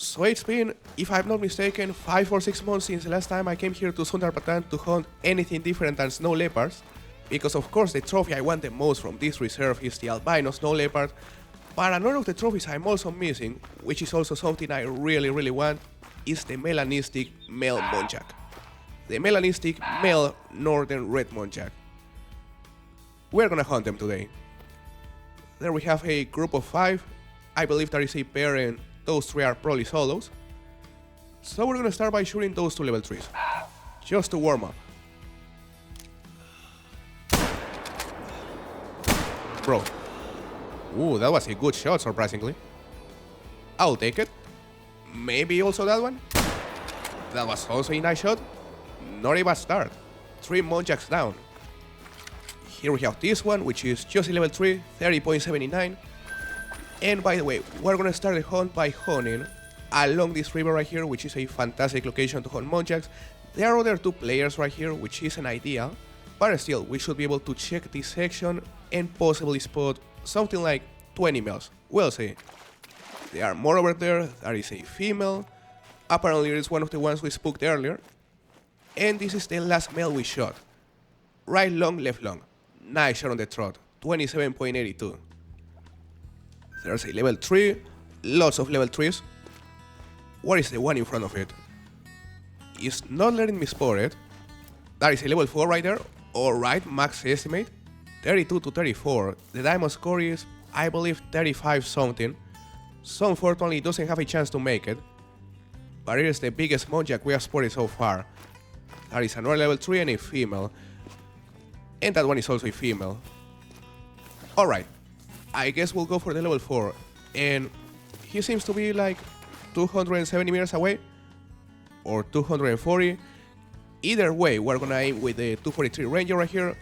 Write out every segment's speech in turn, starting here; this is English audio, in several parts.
So it's been, if I'm not mistaken, 5 or 6 months since the last time I came here to Sundarpatan to hunt anything different than snow leopards, because of course the trophy I want the most from this reserve is the albino snow leopard, but another of the trophies I'm also missing, which is also something I really want, is the melanistic male Muntjac. The melanistic male northern red Muntjac. We're gonna hunt them today. There we have a group of 5, I believe there is a pair and those 3 are probably solos. So we're gonna start by shooting those 2 level 3s, just to warm up. Bro. Ooh, that was a good shot, surprisingly. I'll take it. Maybe also that one. That was also a nice shot. Not a bad start. 3 Muntjacs down. Here we have this one, which is just a level 3, 30.79. And by the way, we're gonna start the hunt by hunting along this river right here, which is a fantastic location to hunt Muntjacs. There are other 2 players right here, which isn't ideal, but still, we should be able to check this section and possibly spot something like 20 males. We'll see. There are more over there. There is a female. Apparently, it is one of the ones we spooked earlier. And this is the last male we shot. Right long, left long. Nice shot on the trot. 27.82. There's a level 3. Lots of level 3s. What is the one in front of it? It's not letting me spot it. That is a level 4 right there. Alright, max estimate. 32 to 34. The diamond score is, I believe, 35 something. So unfortunately it doesn't have a chance to make it. But it is the biggest Muntjac we have spotted so far. That is another level 3 and a female. And that one is also a female. Alright, I guess we'll go for the level 4. And he seems to be like 270 meters away. Or 240. Either way, we're gonna aim with the 243 Ranger right here.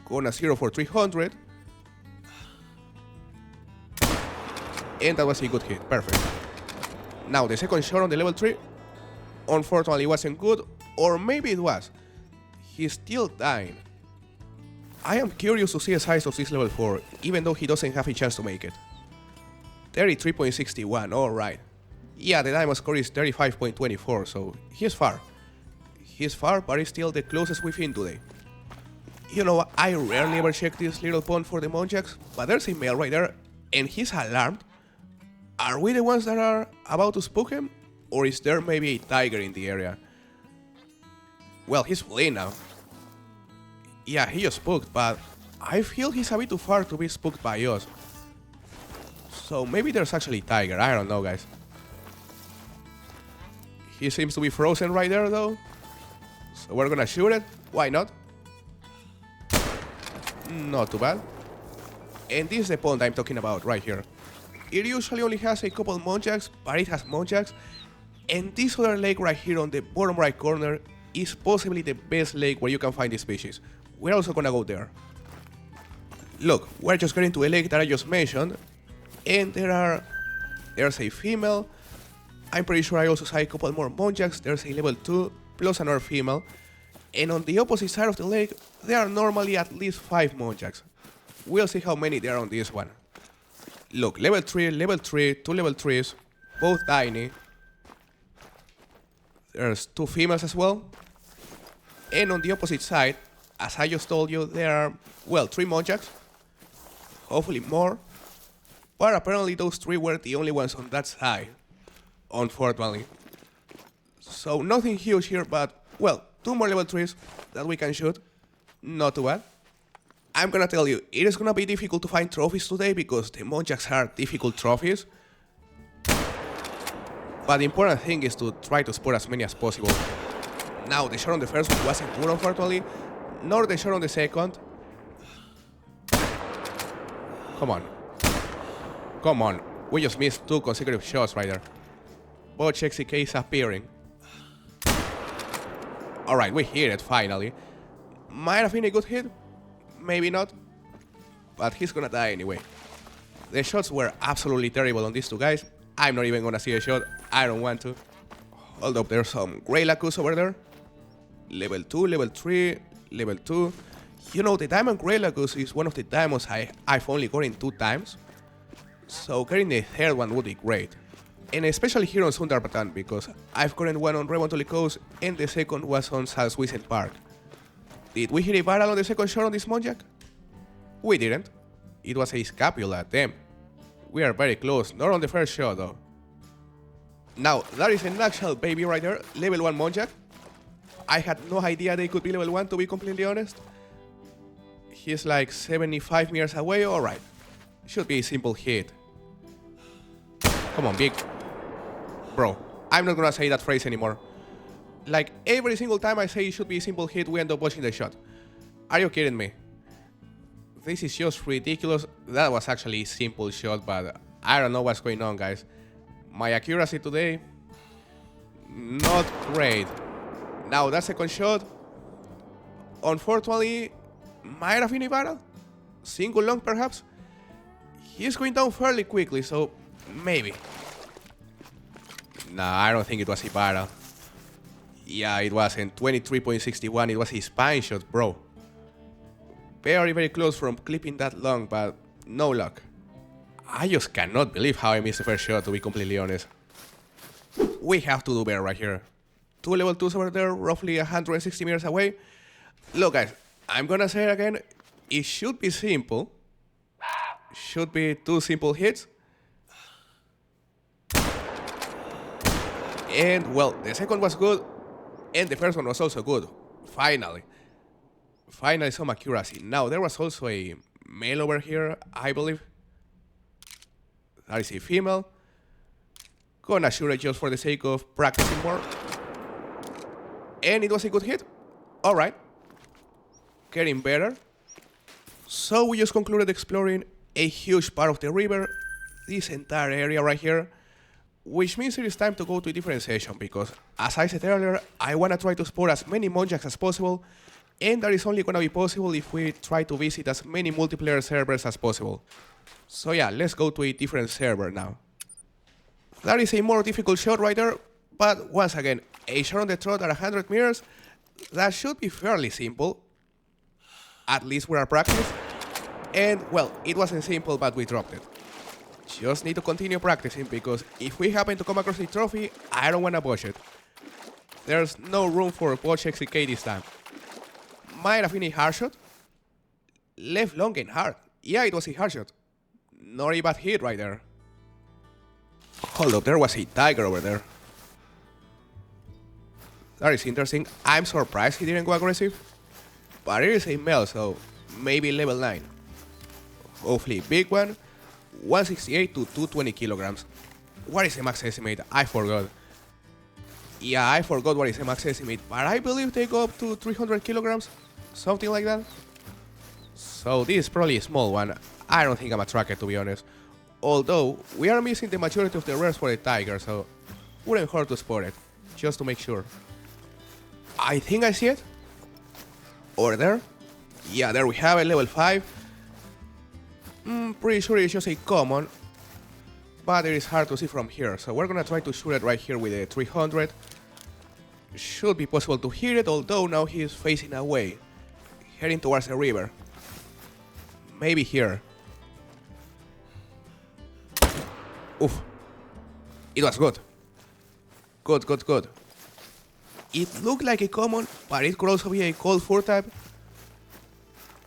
Gonna 0 for 300. And that was a good hit, perfect. Now the second shot on the level 3. Unfortunately wasn't good, or maybe it was. He's still dying. I am curious to see the size of this level 4, even though he doesn't have a chance to make it. 33.61, alright. Yeah, the diamond score is 35.24, so he's far. He's far, but he's still the closest we've been today. You know, I rarely ever check this little pond for the Muntjacs, but there's a male right there, and he's alarmed. Are we the ones that are about to spook him? Or is there maybe a tiger in the area? Well, he's fleeing now. Yeah, he just spooked, but I feel he's a bit too far to be spooked by us. So maybe there's actually a tiger, I don't know, guys. He seems to be frozen right there, though. So we're gonna shoot it, why not? Not too bad. And this is the pond I'm talking about right here. It usually only has a couple Muntjacs, but it has Muntjacs. And this other lake right here on the bottom right corner is possibly the best lake where you can find this species. We're also gonna go there. Look, we're just getting to a lake that I just mentioned. And there's a female. I'm pretty sure I also saw a couple more Muntjacs. There's a level 2 plus another female. And on the opposite side of the lake, there are normally at least 5 Muntjacs. We'll see how many there are on this one. Look, level 3, 2 level 3s, both tiny. There's 2 females as well. And on the opposite side, as I just told you, there are, well, 3 Muntjacs. Hopefully more. But apparently those 3 were the only ones on that side, unfortunately. So nothing huge here, but, well, 2 more level 3s that we can shoot. Not too bad. I'm gonna tell you, it is gonna be difficult to find trophies today because the Muntjacs are difficult trophies. But the important thing is to try to spot as many as possible. Now, the shot on the first one wasn't good, unfortunately. Nor the shot on the second. Come on. Come on. We just missed 2 consecutive shots right there. Both checks case appearing. Alright, we hit it finally. Might have been a good hit. Maybe not. But he's gonna die anyway. The shots were absolutely terrible on these 2 guys. I'm not even gonna see a shot. I don't want to. Hold up, there's some Grey Lacus over there. Level 2, level 3, level 2. You know, the Diamond Grey Lacus is one of the diamonds I've only gotten 2 times. So getting the third one would be great. And especially here on Sundarpatan, because I've gotten one on Remontuli Coast and the second was on South Vicent Park. Did we hit a barrel on the second shot on this Muntjac? We didn't. It was a scapula, damn. We are very close, not on the first shot though. Now, that is an actual baby right there, level 1 Muntjac. I had no idea they could be level 1, to be completely honest. He's like 75 meters away, alright. Should be a simple hit. Come on, big. Bro, I'm not gonna say that phrase anymore. Like, every single time I say it should be a simple hit, we end up watching the shot. Are you kidding me? This is just ridiculous. That was actually a simple shot, but I don't know what's going on, guys. My accuracy today, not great. Now, that second shot, unfortunately, might have been a barrel. Single long, perhaps. He's going down fairly quickly, so maybe. Nah, I don't think it was a barrel. Yeah, it wasn't. 23.61, it was a spine shot, bro. Very, very close from clipping that long, but no luck. I just cannot believe how I missed the first shot, to be completely honest. We have to do better right here. 2 level 2s over there, roughly 160 meters away. Look, guys, I'm gonna say it again. It should be simple. Should be 2 simple hits. And, well, the second was good, and the first one was also good. Finally. Finally, some accuracy. Now, there was also a male over here, I believe. That is a female. Gonna shoot it just for the sake of practicing more. And it was a good hit. Alright. Getting better. So we just concluded exploring a huge part of the river. This entire area right here. Which means it is time to go to a different session, because, as I said earlier, I wanna try to spot as many Muntjacs as possible. And that is only gonna be possible if we try to visit as many multiplayer servers as possible. So yeah, let's go to a different server now. That is a more difficult shot right there, but once again, a shot on the trot at 100 meters, that should be fairly simple. At least we are practiced. And well, it wasn't simple, but we dropped it. Just need to continue practicing, because if we happen to come across a trophy, I don't wanna botch it. There's no room for botch XCK this time. Might have been a hard shot. Left long and hard. Yeah, it was a hard shot. Not a bad hit right there. Hold up, there was a tiger over there. That is interesting. I'm surprised he didn't go aggressive. But it is a male, so maybe level 9. Hopefully big one. 168 to 220 kilograms. What is the max estimate? I forgot. Yeah, I forgot what is the max estimate, but I believe they go up to 300 kilograms. Something like that. So this is probably a small one. I don't think I'm a tracker, to be honest. Although, we are missing the majority of the rares for the tiger, so wouldn't hurt to spot it, just to make sure. I think I see it. Over there. Yeah, there we have it, level 5. Pretty sure it's just a common, but it is hard to see from here, so we're gonna try to shoot it right here with a 300. Should be possible to hit it, although now he is facing away, heading towards the river. Maybe here. Oof. It was good. Good, good, good. It looked like a common, but it could also be a cold 4 type.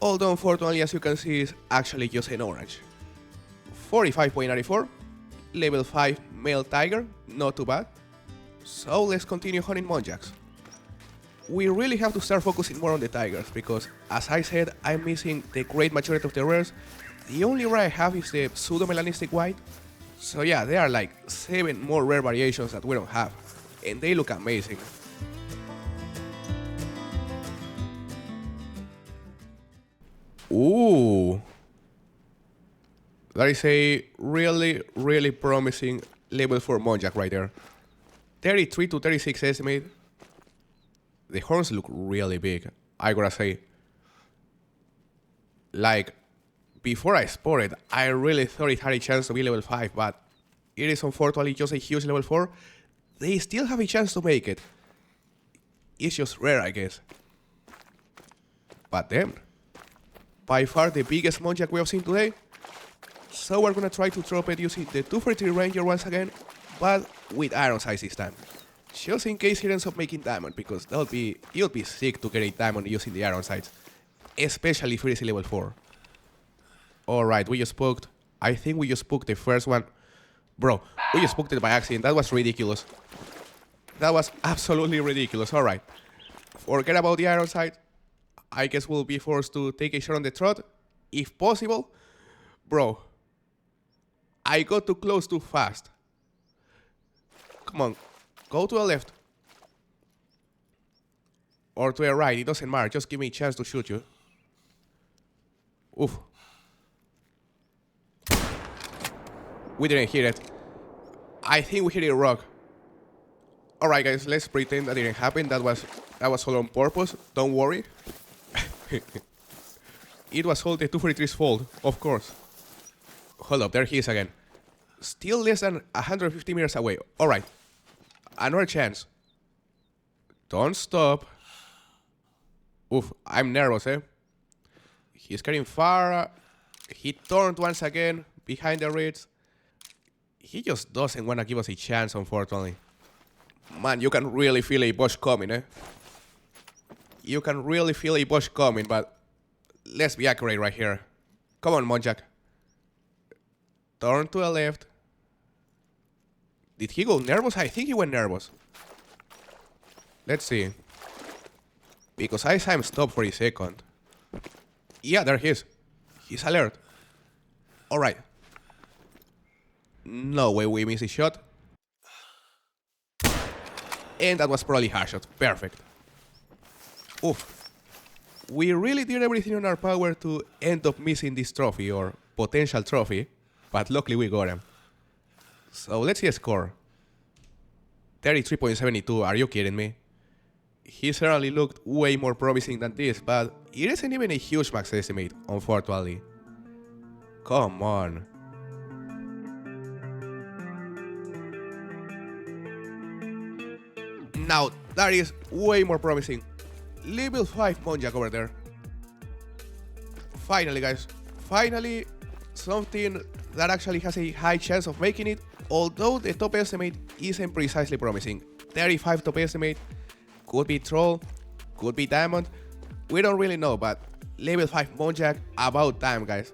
Although unfortunately, as you can see, it's actually just an orange. 45.94. Level 5 male tiger, not too bad. So let's continue hunting Muntjacs. We really have to start focusing more on the tigers, because as I said, I'm missing the great majority of the rares. The only rare I have is the pseudo melanistic white. So yeah, there are like 7 more rare variations that we don't have, and they look amazing. Ooh. That is a really, really promising level 4 Muntjac right there. 33 to 36 estimate. The horns look really big, I gotta say. Like, before I spotted, I really thought it had a chance to be level 5, but it is unfortunately just a huge level 4. They still have a chance to make it. It's just rare, I guess. But damn. By far the biggest Muntjac we have seen today. So we're gonna try to drop it using the 243 Ranger once again. but with iron sights this time. Just in case he ends up making diamond, because it would be sick to get a diamond using the iron sights, especially if it is a level 4. Alright, we just spooked. I think we just spooked the first one. Bro, we just spooked it by accident. That was ridiculous. That was absolutely ridiculous. Alright. Forget about the iron sight. I guess we'll be forced to take a shot on the trot, if possible. Bro, I got too close too fast. Come on, go to the left. Or to the right, it doesn't matter. Just give me a chance to shoot you. Oof. We didn't hit it. I think we hit a rock. Alright guys, let's pretend that didn't happen. That was all on purpose. Don't worry. It was all the 243's fault, of course. Hold up, there he is again. Still less than 150 meters away. Alright. Another chance. Don't stop. Oof, I'm nervous, eh? He's getting far. He turned once again behind the reeds. He just doesn't want to give us a chance, unfortunately. Man, you can really feel a bush coming, eh? You can really feel a bush coming, but let's be accurate right here. Come on, Muntjac. Turn to the left. Did he go nervous? I think he went nervous. Let's see. Because I saw him stop for a second. Yeah, there he is. He's alert. Alright. No way we missed a shot. And that was probably a hard shot. Perfect. Oof. We really did everything in our power to end up missing this trophy, or potential trophy, but luckily we got him. So let's see a score. 33.72, are you kidding me? He certainly looked way more promising than this, but it isn't even a huge max estimate, unfortunately. Come on. Now, that is way more promising. Level 5 Muntjac over there. Finally, guys. Finally, something that actually has a high chance of making it, although the top estimate isn't precisely promising. 35 top estimate. Could be troll, could be diamond. We don't really know, but level 5 Muntjac, about time, guys.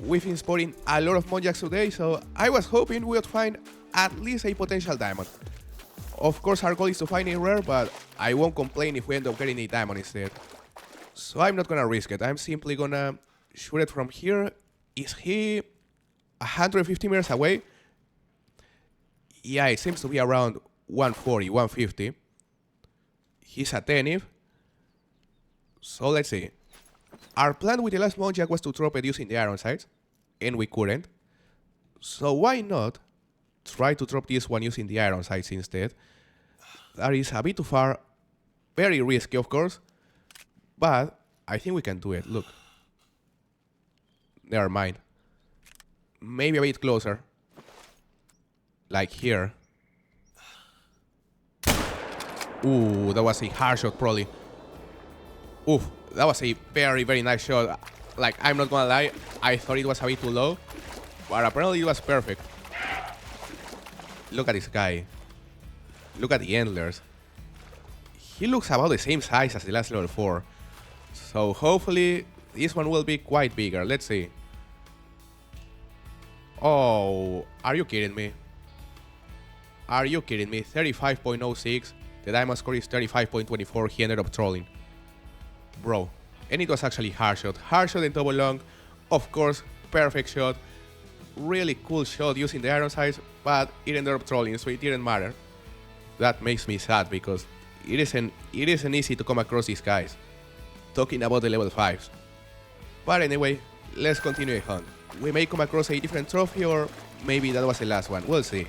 We've been spotting a lot of Muntjacs today, so I was hoping we would find at least a potential diamond. Of course, our goal is to find a rare, but I won't complain if we end up getting a diamond instead. So I'm not gonna risk it. I'm simply gonna shoot it from here. Is he 150 meters away? Yeah, it seems to be around 140, 150. He's attentive. So let's see. Our plan with the last Muntjac was to drop it using the iron sights, and we couldn't. So why not try to drop this one using the iron sights instead? That is a bit too far. Very risky, of course. But I think we can do it. Look. Never mind. Maybe a bit closer. Like here. Ooh, that was a hard shot, probably. Oof, that was a very, very nice shot. Like, I'm not gonna lie, I thought it was a bit too low, but apparently it was perfect. Look at this guy. Look at the antlers. He looks about the same size as the last level 4. So hopefully this one will be quite bigger. Let's see. Oh, are you kidding me? Are you kidding me? 35.06. The diamond score is 35.24. He ended up trolling. Bro. And it was actually hard shot. Hard shot and double long. Of course, perfect shot. Really cool shot using the iron sights, but it ended up trolling, so it didn't matter. That makes me sad because it isn't easy to come across these guys. Talking about the level 5s. But anyway, let's continue the hunt. We may come across a different trophy, or maybe that was the last one. We'll see.